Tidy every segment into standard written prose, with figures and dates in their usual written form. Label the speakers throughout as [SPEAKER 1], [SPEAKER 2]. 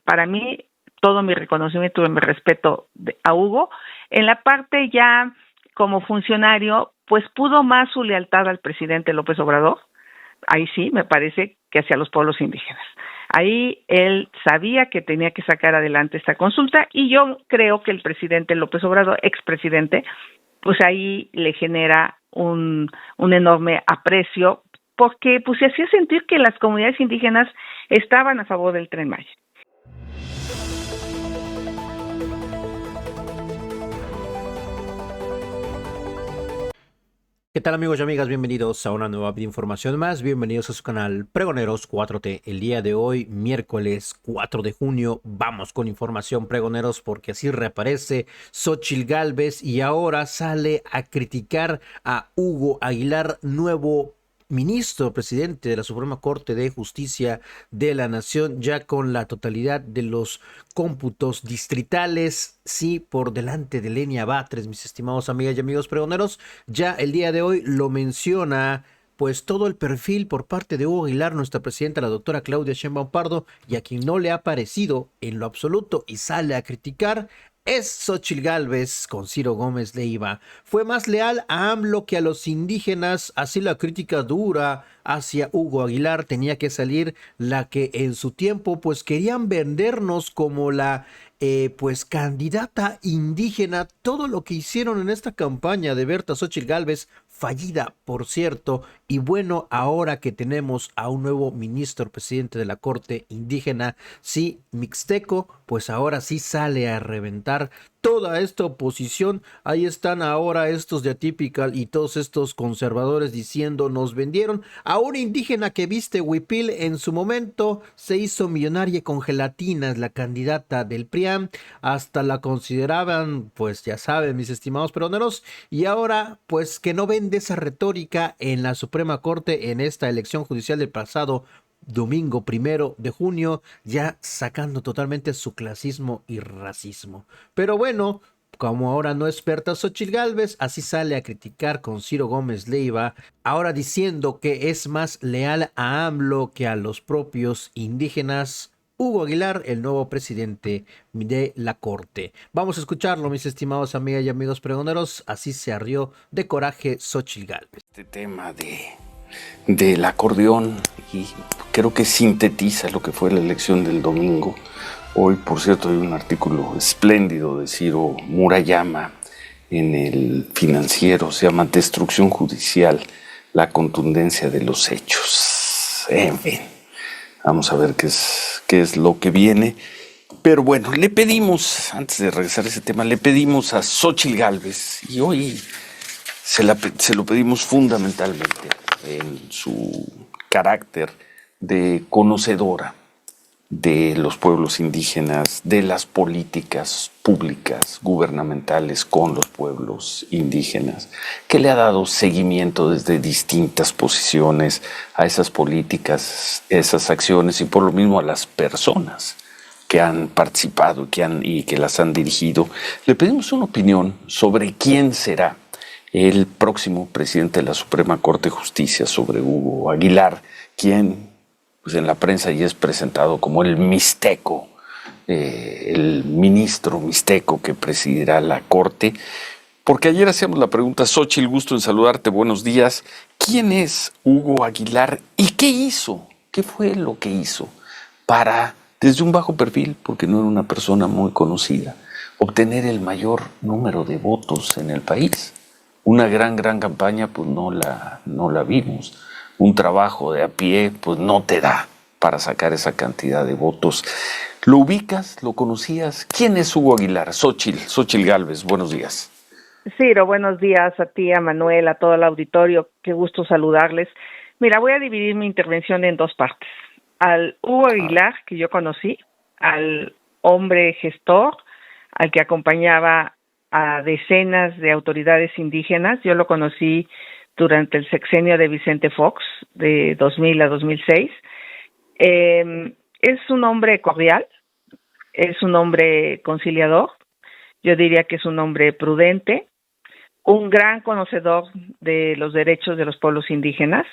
[SPEAKER 1] para mí, todo mi reconocimiento y mi respeto a Hugo. En la parte ya como funcionario, pues pudo más su lealtad al presidente López Obrador. Ahí sí, me parece que hacia los pueblos indígenas. Ahí él sabía que tenía que sacar adelante esta consulta y yo creo que el presidente López Obrador, expresidente, pues ahí le genera un enorme aprecio porque pues se hacía sentir que las comunidades indígenas estaban a favor del Tren Maya.
[SPEAKER 2] ¿Qué tal amigos y amigas? Bienvenidos a una nueva información más, bienvenidos a su canal Pregoneros 4T. El día de hoy, miércoles 4 de junio, vamos con información pregoneros porque así reaparece Xóchitl Gálvez y ahora sale a criticar a Hugo Aguilar, nuevo presidente de la Suprema Corte de Justicia de la Nación, ya con la totalidad de los cómputos distritales, sí, por delante de Lenia Batres, mis estimados amigas y amigos pregoneros. Ya el día de hoy lo menciona pues todo el perfil por parte de Hugo Aguilar, nuestra presidenta, la doctora Claudia Sheinbaum Pardo, y a quien no le ha parecido en lo absoluto y sale a criticar es Xóchitl Gálvez con Ciro Gómez Leiva. Fue más leal a AMLO que a los indígenas, así la crítica dura hacia Hugo Aguilar tenía que salir, la que en su tiempo pues querían vendernos como la pues candidata indígena. Todo lo que hicieron en esta campaña de Berta Xóchitl Gálvez, fallida por cierto, y bueno, ahora que tenemos a un nuevo ministro presidente de la Corte Indígena, sí, mixteco, pues ahora sí sale a reventar toda esta oposición. Ahí están ahora estos de Atypical y todos estos conservadores diciendo nos vendieron a una indígena que viste huipil en su momento, se hizo millonaria con gelatinas, la candidata del PRIAM, hasta la consideraban, pues ya saben, mis estimados peroneros, y ahora pues que no vende esa retórica en la Suprema Corte en esta elección judicial del pasado domingo 1 de junio, ya sacando totalmente su clasismo y racismo. Pero bueno, como ahora no es Berta Xóchitl Gálvez, así sale a criticar con Ciro Gómez Leiva, ahora diciendo que es más leal a AMLO que a los propios indígenas. Hugo Aguilar, el nuevo presidente de la Corte. Vamos a escucharlo, mis estimados amigas y amigos pregoneros. Así se arrió de coraje Xóchitl Gálvez.
[SPEAKER 3] Este tema del acordeón, y creo que sintetiza lo que fue la elección del domingo. Hoy, por cierto, hay un artículo espléndido de Ciro Murayama en el Financiero, se llama Destrucción Judicial, la contundencia de los hechos. En fin, vamos a ver qué es lo que viene. Pero bueno, le pedimos, antes de regresar a ese tema, le pedimos a Xóchitl Gálvez, y hoy se lo pedimos fundamentalmente en su carácter de conocedora de los pueblos indígenas, de las políticas públicas gubernamentales con los pueblos indígenas, que le ha dado seguimiento desde distintas posiciones a esas políticas, esas acciones y por lo mismo a las personas que han participado y que las han dirigido. Le pedimos una opinión sobre quién será el próximo presidente de la Suprema Corte de Justicia, sobre Hugo Aguilar, quien pues en la prensa ya es presentado como el mixteco, el ministro mixteco que presidirá la Corte. Porque ayer hacíamos la pregunta, Xóchitl, gusto en saludarte, buenos días. ¿Quién es Hugo Aguilar y qué hizo? ¿Qué fue lo que hizo para, desde un bajo perfil, porque no era una persona muy conocida, obtener el mayor número de votos en el país? Una gran campaña, pues no la vimos. Un trabajo de a pie, pues no te da para sacar esa cantidad de votos. ¿Lo ubicas? ¿Lo conocías? ¿Quién es Hugo Aguilar? Xóchitl Gálvez, buenos días.
[SPEAKER 1] Ciro, buenos días a ti, a Manuel, a todo el auditorio. Qué gusto saludarles. Mira, voy a dividir mi intervención en dos partes. Al Hugo Aguilar, que yo conocí, al hombre gestor, al que acompañaba a decenas de autoridades indígenas. Yo lo conocí durante el sexenio de Vicente Fox, de 2000 a 2006. Es un hombre cordial, es un hombre conciliador, yo diría que es un hombre prudente, un gran conocedor de los derechos de los pueblos indígenas,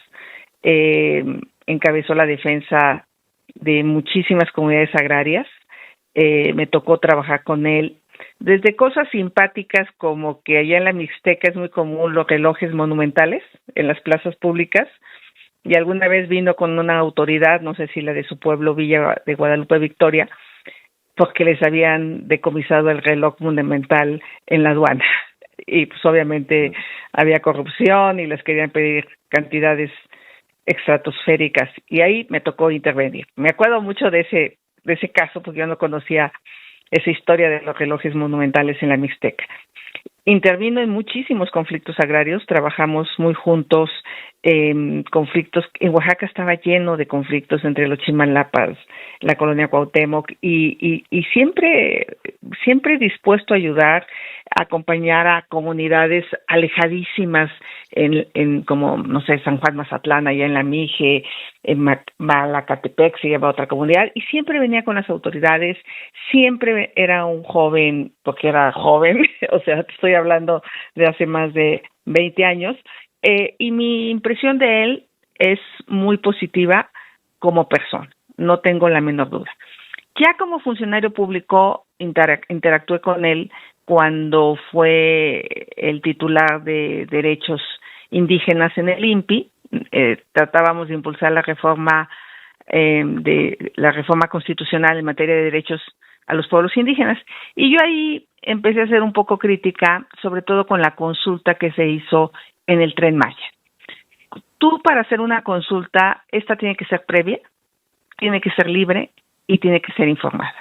[SPEAKER 1] encabezó la defensa de muchísimas comunidades agrarias, me tocó trabajar con él. Desde cosas simpáticas como que allá en la Mixteca es muy común los relojes monumentales en las plazas públicas, y alguna vez vino con una autoridad, no sé si la de su pueblo, Villa de Guadalupe Victoria, porque les habían decomisado el reloj monumental en la aduana. Y pues obviamente había corrupción y les querían pedir cantidades estratosféricas, y ahí me tocó intervenir. Me acuerdo mucho de ese caso porque yo no conocía esa historia de los relojes monumentales en la Mixteca. Intervino en muchísimos conflictos agrarios, trabajamos muy juntos, conflictos. En Oaxaca estaba lleno de conflictos entre los Chimalapa, la colonia Cuauhtémoc, y siempre dispuesto a ayudar, a acompañar a comunidades alejadísimas en como, no sé, San Juan Mazatlán, allá en la Mije, en Malacatepec se llama otra comunidad, y siempre venía con las autoridades, siempre era un joven, porque era joven, o sea, estoy hablando de hace más de 20 años, y mi impresión de él es muy positiva como persona, no tengo la menor duda. Ya como funcionario público interactué con él cuando fue el titular de derechos indígenas en el INPI. Tratábamos de impulsar la reforma constitucional en materia de derechos a los pueblos indígenas, y yo ahí empecé a ser un poco crítica, sobre todo con la consulta que se hizo en el Tren Maya. Tú, para hacer una consulta, esta tiene que ser previa, tiene que ser libre y tiene que ser informada.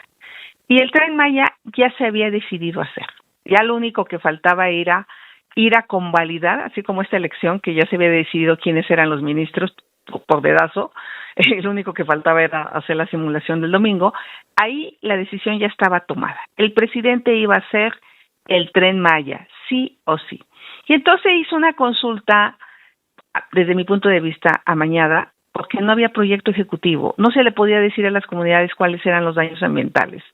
[SPEAKER 1] Y el Tren Maya ya se había decidido hacer. Ya lo único que faltaba era ir a convalidar, así como esta elección, que ya se había decidido quiénes eran los ministros por dedazo. Lo único que faltaba era hacer la simulación del domingo. Ahí la decisión ya estaba tomada. El presidente iba a hacer el Tren Maya, sí o sí. Y entonces hizo una consulta, desde mi punto de vista, amañada, porque no había proyecto ejecutivo. No se le podía decir a las comunidades cuáles eran los daños ambientales.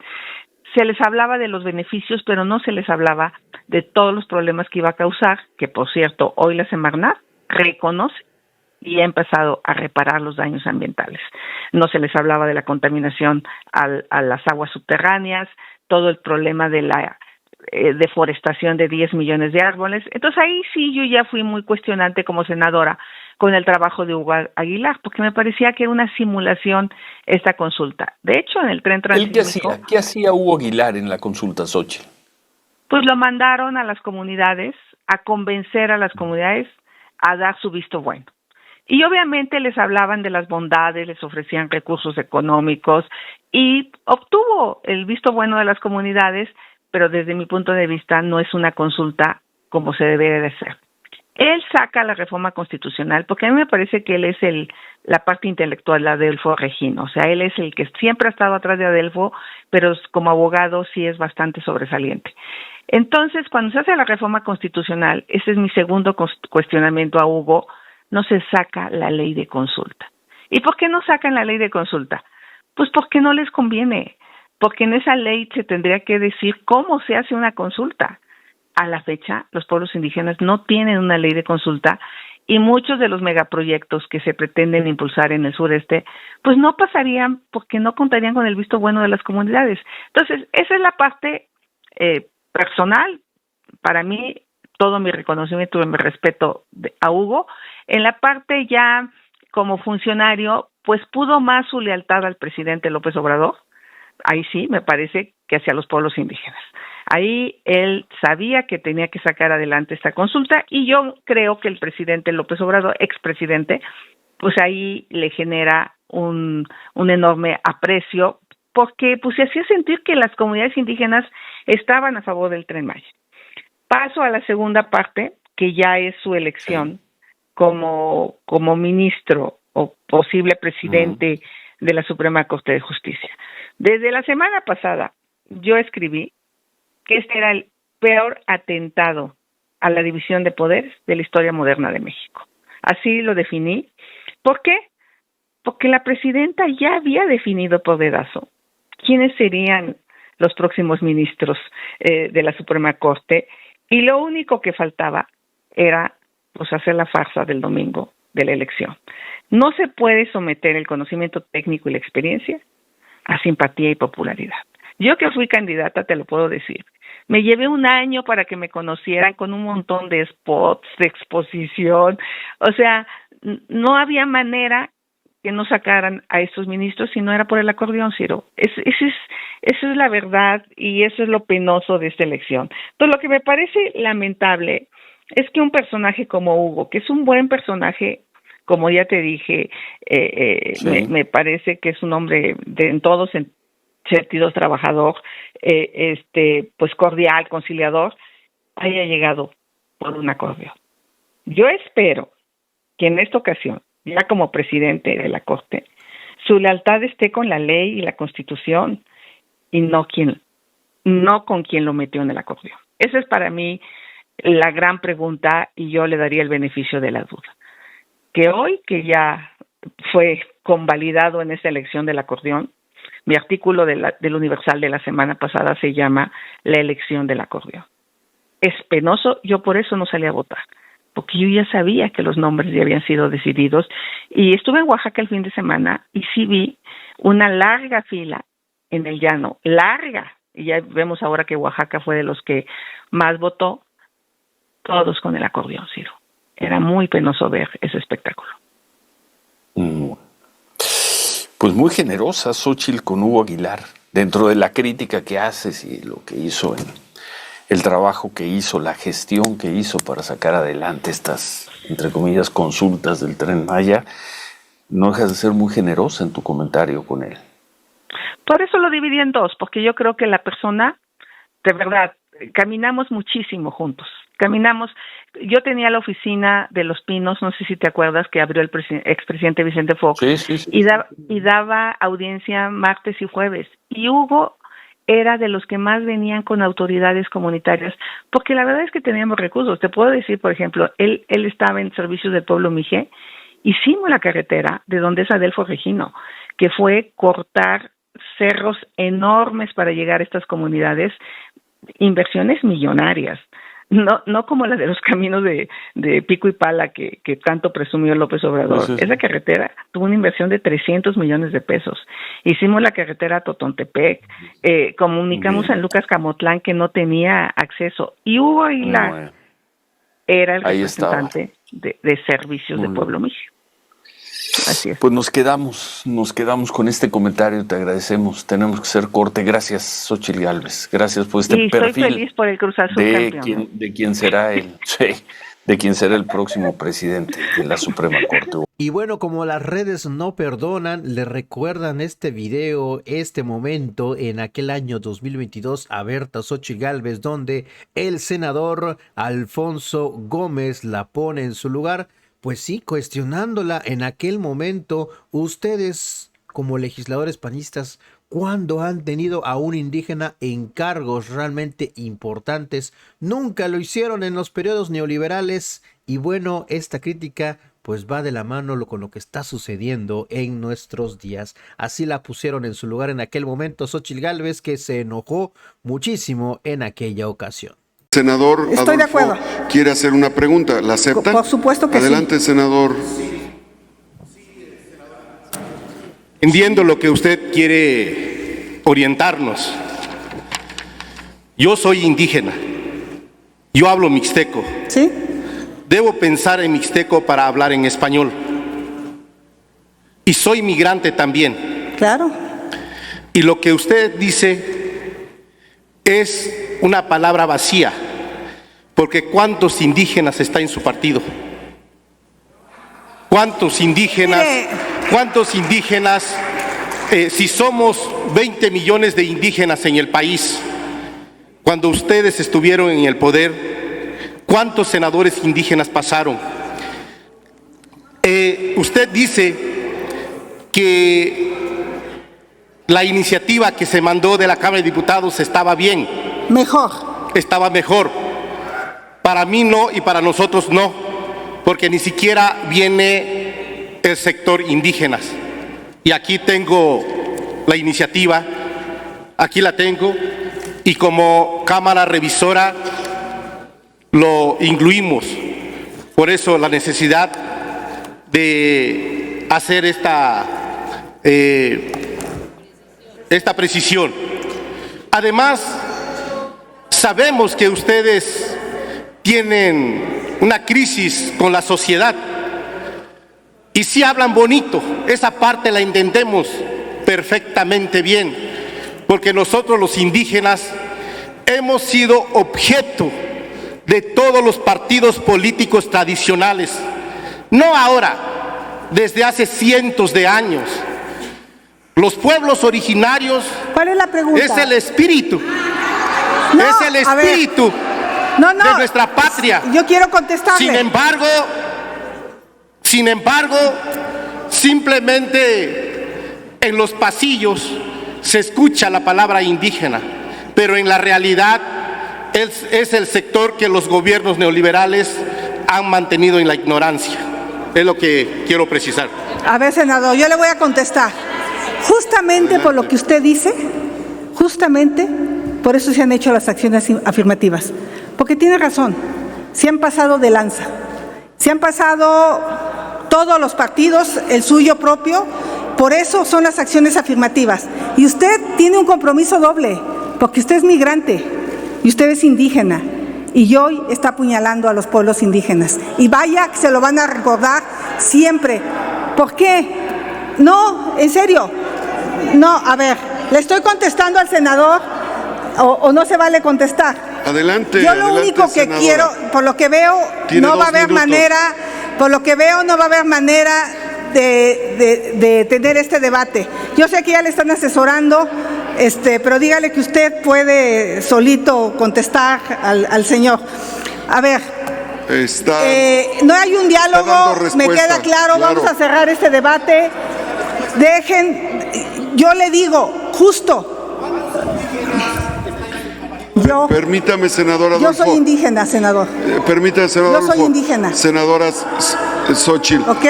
[SPEAKER 1] Se les hablaba de los beneficios, pero no se les hablaba de todos los problemas que iba a causar, que por cierto, hoy la Semarnat reconoce y ha empezado a reparar los daños ambientales. No se les hablaba de la contaminación a las aguas subterráneas, todo el problema de la deforestación de 10 millones de árboles. Entonces ahí sí yo ya fui muy cuestionante como senadora con el trabajo de Hugo Aguilar, porque me parecía que era una simulación esta consulta. De hecho, en el tren transísmico...
[SPEAKER 3] ¿Qué hacía Hugo Aguilar en la consulta, Xochitl?
[SPEAKER 1] Pues lo mandaron a las comunidades, a convencer a las comunidades a dar su visto bueno. Y obviamente les hablaban de las bondades, les ofrecían recursos económicos y obtuvo el visto bueno de las comunidades, pero desde mi punto de vista no es una consulta como se debe de hacer. Él saca la reforma constitucional porque a mí me parece que él es la parte intelectual de Adelfo Regino, o sea, él es el que siempre ha estado atrás de Adelfo, pero como abogado sí es bastante sobresaliente. Entonces, cuando se hace la reforma constitucional, ese es mi segundo cuestionamiento a Hugo, no se saca la ley de consulta. ¿Y por qué no sacan la ley de consulta? Pues porque no les conviene, porque en esa ley se tendría que decir cómo se hace una consulta. A la fecha, los pueblos indígenas no tienen una ley de consulta y muchos de los megaproyectos que se pretenden impulsar en el sureste, pues no pasarían porque no contarían con el visto bueno de las comunidades. Entonces, esa es la parte personal. Para mí, todo mi reconocimiento y mi respeto a Hugo. En la parte ya como funcionario, pues pudo más su lealtad al presidente López Obrador. Ahí sí, me parece que hacia los pueblos indígenas. Ahí él sabía que tenía que sacar adelante esta consulta y yo creo que el presidente López Obrador, expresidente, pues ahí le genera un enorme aprecio porque pues se hacía sentir que las comunidades indígenas estaban a favor del Tren Maya. Paso a la segunda parte, que ya es su elección como ministro o posible presidente de la Suprema Corte de Justicia. Desde la semana pasada yo escribí que este era el peor atentado a la división de poderes de la historia moderna de México. Así lo definí. ¿Por qué? Porque la presidenta ya había definido por dedazo quiénes serían los próximos ministros de la Suprema Corte y lo único que faltaba era pues hacer la farsa del domingo de la elección. No se puede someter el conocimiento técnico y la experiencia a simpatía y popularidad. Yo que fui candidata, te lo puedo decir. Me llevé un año para que me conocieran con un montón de spots, de exposición. O sea, no había manera que no sacaran a estos ministros si no era por el acordeón, Ciro. Esa es la verdad y eso es lo penoso de esta elección. Entonces, lo que me parece lamentable es que un personaje como Hugo, que es un buen personaje, como ya te dije, sí. me parece que es un hombre en todos sentidos trabajador, pues cordial, conciliador, haya llegado por un acordeón. Yo espero que en esta ocasión, ya como presidente de la Corte, su lealtad esté con la ley y la Constitución y no con quien lo metió en el acordeón. Esa es para mí la gran pregunta y yo le daría el beneficio de la duda. Que hoy, que ya fue convalidado en esta elección del acordeón, mi artículo del Universal de la semana pasada se llama La elección del acordeón. Es penoso, yo por eso no salí a votar, porque yo ya sabía que los nombres ya habían sido decididos y estuve en Oaxaca el fin de semana y sí vi una larga fila en el llano, larga, y ya vemos ahora que Oaxaca fue de los que más votó, todos con el acordeón, Ciro. Era muy penoso ver ese espectáculo.
[SPEAKER 3] Pues muy generosa Xóchitl con Hugo Aguilar, dentro de la crítica que haces y lo que hizo el trabajo que hizo, la gestión que hizo para sacar adelante estas, entre comillas, consultas del Tren Maya, no dejas de ser muy generosa en tu comentario con él.
[SPEAKER 1] Por eso lo dividí en dos, porque yo creo que la persona, de verdad, caminamos muchísimo juntos. Yo tenía la oficina de Los Pinos, no sé si te acuerdas, que abrió el expresidente Vicente Fox, sí. Y daba audiencia martes y jueves. Y Hugo era de los que más venían con autoridades comunitarias, porque la verdad es que teníamos recursos. Te puedo decir, por ejemplo, él estaba en Servicios del Pueblo Mije, hicimos la carretera de donde es Adelfo Regino, que fue cortar cerros enormes para llegar a estas comunidades, inversiones millonarias. No como la de los caminos de pico y pala que tanto presumió López Obrador. Sí. Esa carretera tuvo una inversión de 300 millones de pesos. Hicimos la carretera a Totontepec, comunicamos a Lucas Camotlán que no tenía acceso. Y Hugo Aguilar era el representante de Servicios de Pueblo Mije. Así es.
[SPEAKER 3] Pues nos quedamos con este comentario, te agradecemos. Tenemos que hacer corte. Gracias, Xóchitl Gálvez. Gracias por este perfil.
[SPEAKER 1] Estoy feliz por el Cruz Azul campeón.
[SPEAKER 3] De quién será el próximo presidente de la Suprema Corte.
[SPEAKER 2] Y bueno, como las redes no perdonan, le recuerdan este video, este momento en aquel año 2022 a Berta Xóchitl Gálvez, donde el senador Alfonso Gómez la pone en su lugar. Pues sí, cuestionándola en aquel momento, ustedes como legisladores panistas, ¿cuándo han tenido a un indígena en cargos realmente importantes? Nunca lo hicieron en los periodos neoliberales y bueno, esta crítica pues va de la mano con lo que está sucediendo en nuestros días. Así la pusieron en su lugar en aquel momento Xóchitl Gálvez, que se enojó muchísimo en aquella ocasión.
[SPEAKER 4] Senador
[SPEAKER 5] Estoy de acuerdo.
[SPEAKER 4] Quiere hacer una pregunta. ¿La acepta?
[SPEAKER 5] Por supuesto que
[SPEAKER 4] Adelante,
[SPEAKER 5] sí.
[SPEAKER 4] senador.
[SPEAKER 6] Entiendo lo que usted quiere orientarnos. Yo soy indígena. Yo hablo mixteco.
[SPEAKER 5] ¿Sí?
[SPEAKER 6] Debo pensar en mixteco para hablar en español. Y soy migrante también.
[SPEAKER 5] Claro.
[SPEAKER 6] Y lo que usted dice es una palabra vacía, porque ¿cuántos indígenas está en su partido? ¿Cuántos indígenas? Si somos 20 millones de indígenas en el país, cuando ustedes estuvieron en el poder, ¿cuántos senadores indígenas pasaron? Usted dice que la iniciativa que se mandó de la Cámara de Diputados estaba bien. Estaba mejor. Para mí no y para nosotros no, porque ni siquiera viene el sector indígenas. Y aquí tengo la iniciativa, aquí la tengo, y como Cámara Revisora lo incluimos. Por eso la necesidad de hacer esta precisión. Además, sabemos que ustedes tienen una crisis con la sociedad y sí hablan bonito, esa parte la entendemos perfectamente bien, porque nosotros los indígenas hemos sido objeto de todos los partidos políticos tradicionales, no ahora, desde hace cientos de años. Los pueblos originarios,
[SPEAKER 5] ¿cuál es la pregunta?
[SPEAKER 6] Es el espíritu,
[SPEAKER 5] No,
[SPEAKER 6] es el espíritu de nuestra patria.
[SPEAKER 5] Yo quiero contestarle.
[SPEAKER 6] Sin embargo, simplemente en los pasillos se escucha la palabra indígena, pero en la realidad es el sector que los gobiernos neoliberales han mantenido en la ignorancia. Es lo que quiero precisar.
[SPEAKER 5] A ver, senador, yo le voy a contestar. Justamente por lo que usted dice, justamente por eso se han hecho las acciones afirmativas. Porque tiene razón, se han pasado de lanza. Se han pasado todos los partidos, el suyo propio, por eso son las acciones afirmativas. Y usted tiene un compromiso doble, porque usted es migrante y usted es indígena. Y hoy está apuñalando a los pueblos indígenas. Y vaya que se lo van a recordar siempre. ¿Por qué? No, en serio. No, a ver, le estoy contestando al senador o no se vale contestar.
[SPEAKER 4] Adelante.
[SPEAKER 5] Yo lo único que
[SPEAKER 4] senadora.
[SPEAKER 5] quiero, por lo que veo, no va a haber manera, por lo que veo, no va a haber manera de tener este debate. Yo sé que ya le están asesorando, pero dígale que usted puede solito contestar al señor. A ver, no hay un diálogo, me queda claro, vamos a cerrar este debate. Yo le digo, justo.
[SPEAKER 4] Permítame, senadora Adolfo.
[SPEAKER 5] Yo soy indígena, senador.
[SPEAKER 4] Permítame, senadora
[SPEAKER 5] Yo soy indígena.
[SPEAKER 4] Senadora Xóchitl.
[SPEAKER 5] ¿Ok?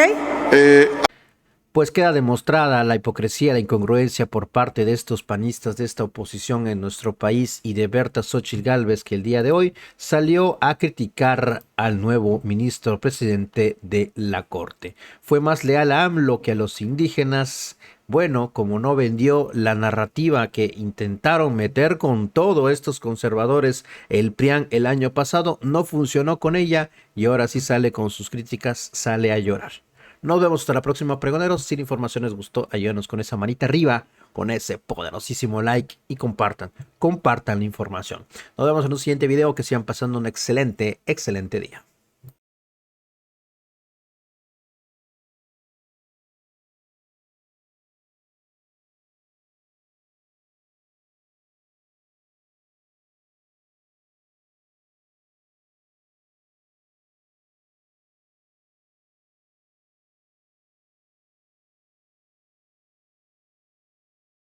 [SPEAKER 2] Pues queda demostrada la hipocresía, la incongruencia por parte de estos panistas de esta oposición en nuestro país y de Berta Xóchitl Gálvez, que el día de hoy salió a criticar al nuevo ministro presidente de la Corte. Fue más leal a AMLO que a los indígenas. Bueno, como no vendió la narrativa que intentaron meter con todos estos conservadores el PRIAN el año pasado, no funcionó con ella y ahora sí sale con sus críticas, sale a llorar. Nos vemos hasta la próxima, pregoneros. Si la información les gustó, ayúdenos con esa manita arriba, con ese poderosísimo like y compartan la información. Nos vemos en un siguiente video, que sigan pasando un excelente día.